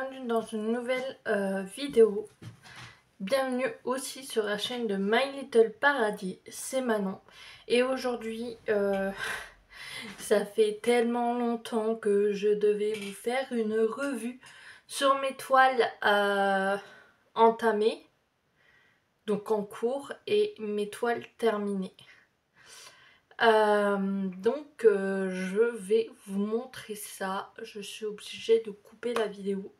bienvenue dans une nouvelle vidéo. Bienvenue aussi sur la chaîne de My Little Paradis, c'est Manon. Et aujourd'hui, ça fait tellement longtemps que je devais vous faire une revue sur mes toiles entamées, donc en cours, et mes toiles terminées. Je vais vous montrer ça. Je suis obligée de couper la vidéo.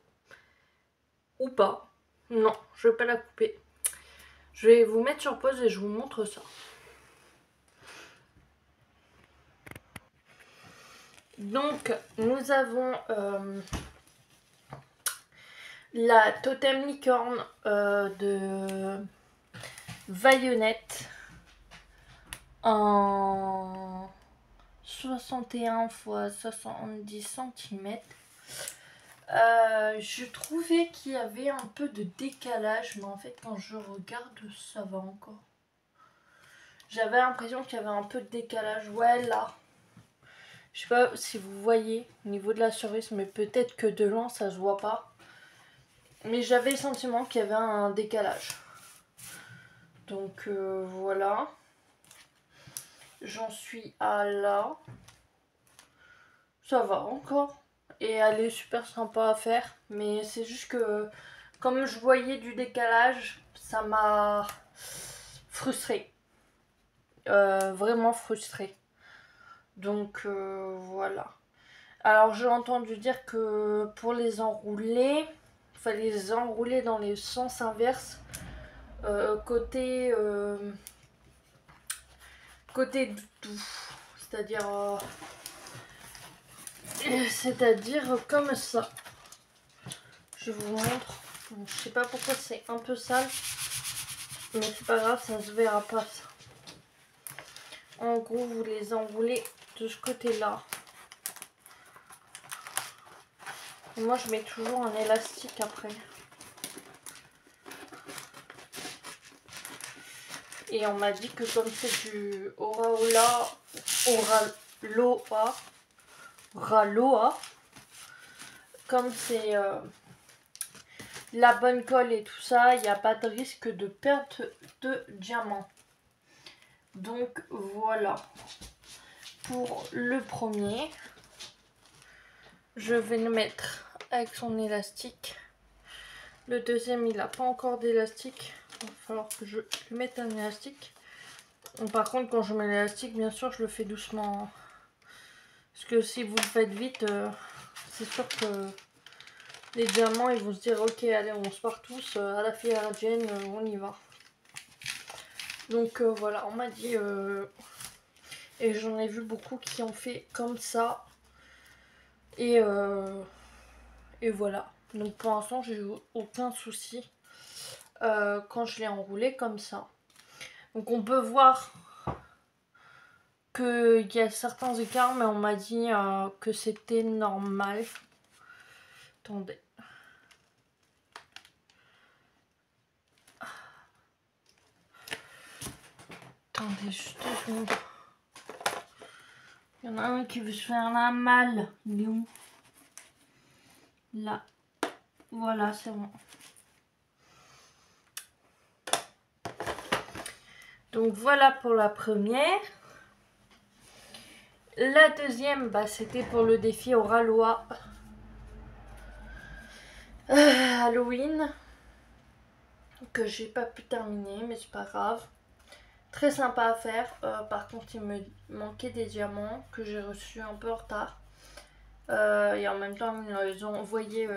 Ou pas. Non, je vais pas la couper. Je vais vous mettre sur pause et je vous montre ça. Donc, nous avons la totem licorne de Vaillonnette en 61 x 70 cm. Je trouvais qu'il y avait un peu de décalage, mais en fait quand je regarde ça va encore. J'avais l'impression qu'il y avait un peu de décalage, ouais là. Je sais pas si vous voyez au niveau de la cerise, mais peut-être que de loin ça se voit pas. Mais j'avais le sentiment qu'il y avait un décalage. Donc voilà. J'en suis à là. Ça va encore. Et elle est super sympa à faire. Mais c'est juste que comme je voyais du décalage, ça m'a frustrée. Vraiment frustrée. Donc voilà. Alors j'ai entendu dire que pour les enrouler, il fallait les enrouler dans les sens inverses. Côté doux. C'est-à-dire comme ça. Je vous montre. Je sais pas pourquoi c'est un peu sale. Mais c'est pas grave, ça se verra pas ça. En gros, vous les enroulez de ce côté-là. Et moi, je mets toujours un élastique après. Et on m'a dit que comme c'est du Oraloa, comme c'est la bonne colle et tout ça, il n'y a pas de risque de perte de diamant. Donc voilà. Pour le premier, je vais le mettre avec son élastique. Le deuxième, il n'a pas encore d'élastique. Il va falloir que je lui mette un élastique. Par contre, quand je mets l'élastique, bien sûr, je le fais doucement. Parce que si vous le faites vite, c'est sûr que les diamants, ils vont se dire, ok, allez, on se part tous à la fière indienne, on y va. Donc voilà, on m'a dit, et j'en ai vu beaucoup qui ont fait comme ça. Et voilà. Donc pour l'instant, j'ai eu aucun souci quand je l'ai enroulé comme ça. Donc on peut voir qu'il y a certains écarts, mais on m'a dit que c'était normal. Attendez. Attendez juste 2 secondes. Il y en a un qui veut se faire la malle. Il est où? Là. Voilà, c'est bon. Donc voilà pour la première. La deuxième, bah, c'était pour le défi Oraloa Halloween. Que j'ai pas pu terminer, mais c'est pas grave. Très sympa à faire. Par contre, il me manquait des diamants que j'ai reçus un peu en retard. Et en même temps, ils ont envoyé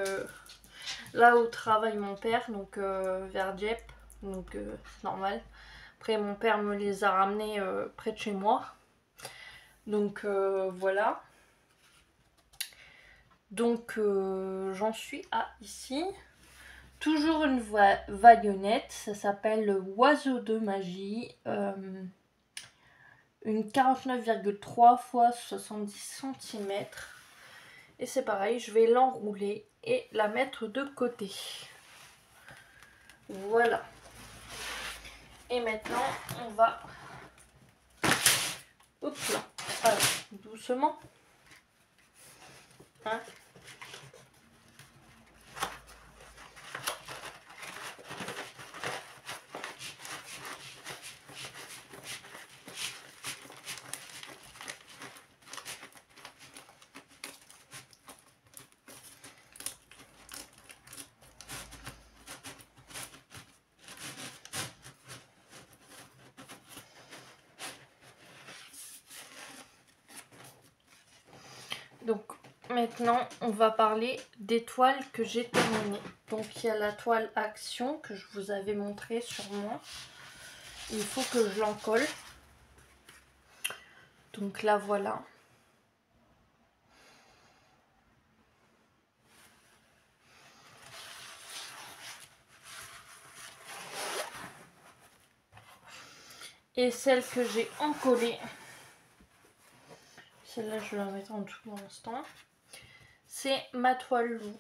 là où travaille mon père, donc vers Dieppe. Donc c'est normal. Après, mon père me les a ramenés près de chez moi. Donc voilà. Donc j'en suis à ici. Toujours une vaillonnette, ça s'appelle Oiseau de magie. Une 49,3 x 70 cm. Et c'est pareil, je vais l'enrouler et la mettre de côté. Voilà. Et maintenant, on va... Hop là. Alors, doucement. Hein? Donc maintenant on va parler des toiles que j'ai terminées. Donc il y a la toile Action que je vous avais montré sur moi. Il faut que je l'encolle. Donc là voilà. Et celle que j'ai encollée, celle-là je vais la mettre en dessous pour l'instant. C'est ma toile loup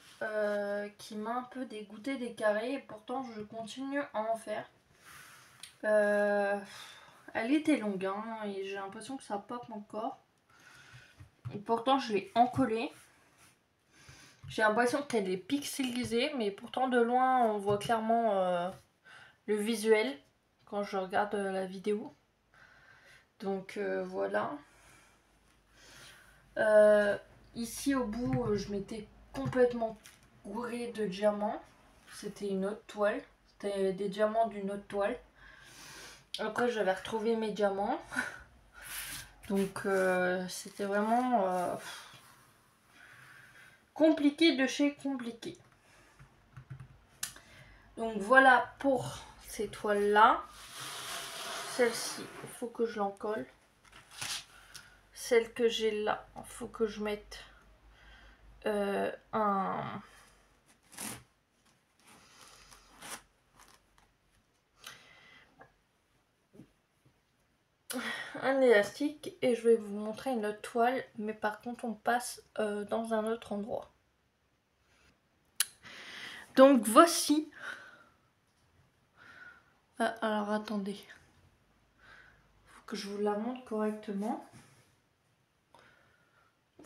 qui m'a un peu dégoûté des carrés et pourtant je continue à en faire. Elle était longue hein, et j'ai l'impression que ça pop encore. Et pourtant je l'ai encollée. J'ai l'impression qu'elle est pixelisée mais pourtant de loin on voit clairement le visuel quand je regarde la vidéo. Donc voilà. Ici au bout je m'étais complètement gourée de diamants. C'était une autre toile. C'était des diamants d'une autre toile. Après j'avais retrouvé mes diamants. Donc c'était vraiment compliqué de chez compliqué. Donc voilà pour ces toiles là. Celle-ci, il faut que je l'encolle. Celle que j'ai là, il faut que je mette un élastique et je vais vous montrer une autre toile, mais par contre on passe dans un autre endroit. Donc voici. Ah, alors attendez, faut que je vous la montre correctement.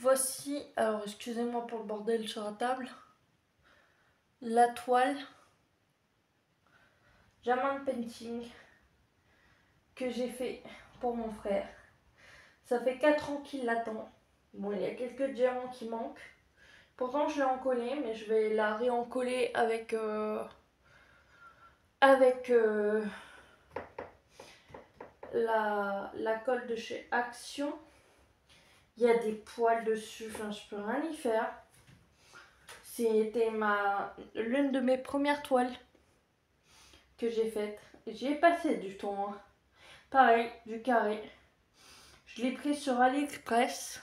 Voici, alors excusez-moi pour le bordel sur la table, la toile Diamond Painting que j'ai fait pour mon frère. Ça fait 4 ans qu'il l'attend. Bon, il y a quelques diamants qui manquent. Pourtant, je l'ai encollée, mais je vais la réencoller avec la colle de chez Action. Il y a des poils dessus, enfin, je peux rien y faire. C'était l'une de mes premières toiles que j'ai faites. J'y ai passé du temps. Hein. Pareil, du carré. Je l'ai pris sur AliExpress.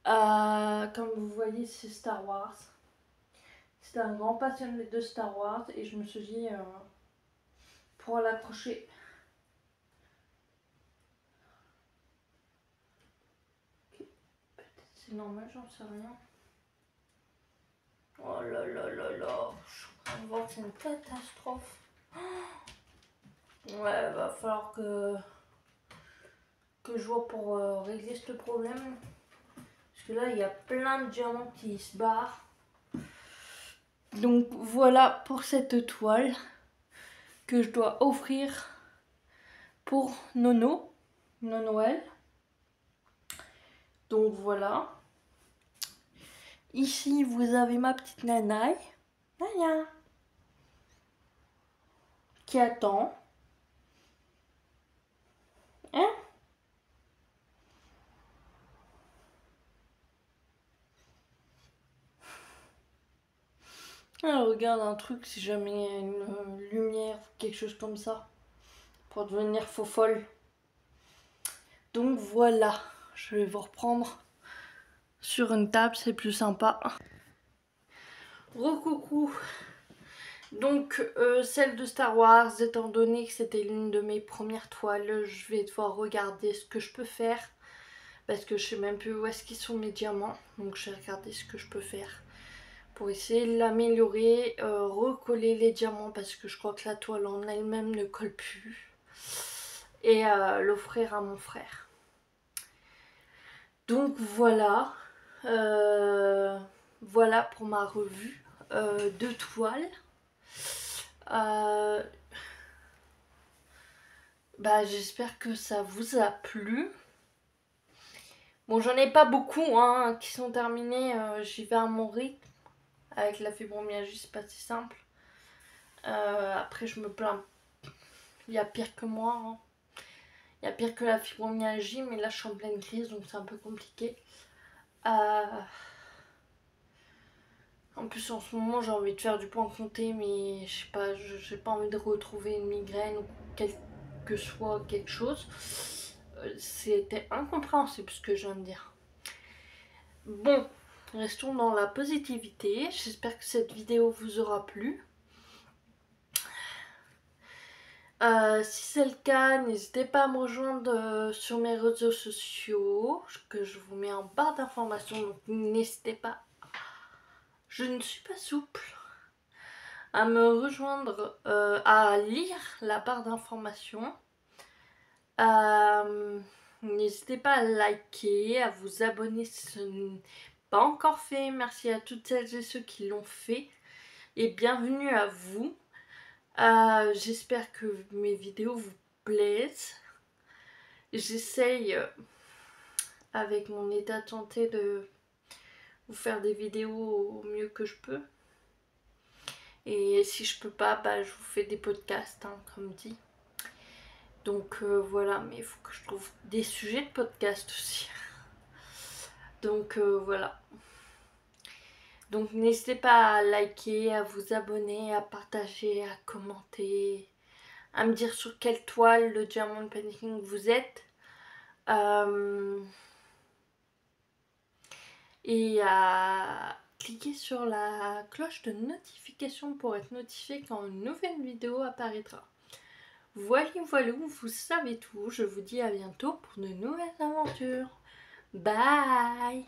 Comme vous voyez, c'est Star Wars. C'était un grand passionné de Star Wars et je me suis dit pour l'accrocher. Okay. Peut-être c'est normal, j'en sais rien. Oh là là là là, je suis en train de voir que c'est une catastrophe. Ouais, va falloir que je vois pour régler ce problème. Parce que là, il y a plein de diamants qui se barrent. Donc voilà pour cette toile que je dois offrir pour Noël. Donc voilà. Ici, vous avez ma petite Nanaï. Naya. Qui attend. Hein? Alors regarde un truc si jamais il y a une lumière, quelque chose comme ça. Pour devenir faux folle. Donc voilà. Je vais vous reprendre sur une table, c'est plus sympa. Recoucou. Donc celle de Star Wars, étant donné que c'était l'une de mes premières toiles, je vais devoir regarder ce que je peux faire. Parce que je sais même plus où est-ce qu'ils sont mes diamants. Donc je vais regarder ce que je peux faire pour essayer de l'améliorer, recoller les diamants parce que je crois que la toile en elle-même ne colle plus. Et l'offrir à mon frère. Donc voilà. Voilà pour ma revue de toiles. J'espère que ça vous a plu. Bon, j'en ai pas beaucoup hein, qui sont terminés. J'y vais à mon rythme. Avec la fibromyalgie, c'est pas si simple. Après, je me plains. Il y a pire que moi. Hein. Il y a pire que la fibromyalgie, mais là, je suis en pleine crise, donc c'est un peu compliqué. En plus en ce moment j'ai envie de faire du point comté, mais je sais pas, j'ai pas envie de retrouver une migraine ou quel que soit quelque chose. C'était incompréhensible ce que je viens de dire. Bon, restons dans la positivité. J'espère que cette vidéo vous aura plu. Si c'est le cas, n'hésitez pas à me rejoindre sur mes réseaux sociaux que je vous mets en barre d'informations. Donc n'hésitez pas, je ne suis pas souple, à me rejoindre, à lire la barre d'informations. N'hésitez pas à liker, à vous abonner si ce n'est pas encore fait. Merci à toutes celles et ceux qui l'ont fait. Et bienvenue à vous. J'espère que mes vidéos vous plaisent. J'essaye, avec mon état de santé, de vous faire des vidéos au mieux que je peux. Et si je peux pas, bah, je vous fais des podcasts, hein, comme dit. Donc voilà, mais il faut que je trouve des sujets de podcast aussi. Donc voilà. Donc n'hésitez pas à liker, à vous abonner, à partager, à commenter, à me dire sur quelle toile de Diamond Painting vous êtes. Et à cliquer sur la cloche de notification pour être notifié quand une nouvelle vidéo apparaîtra. Voilà, vous savez tout. Je vous dis à bientôt pour de nouvelles aventures. Bye!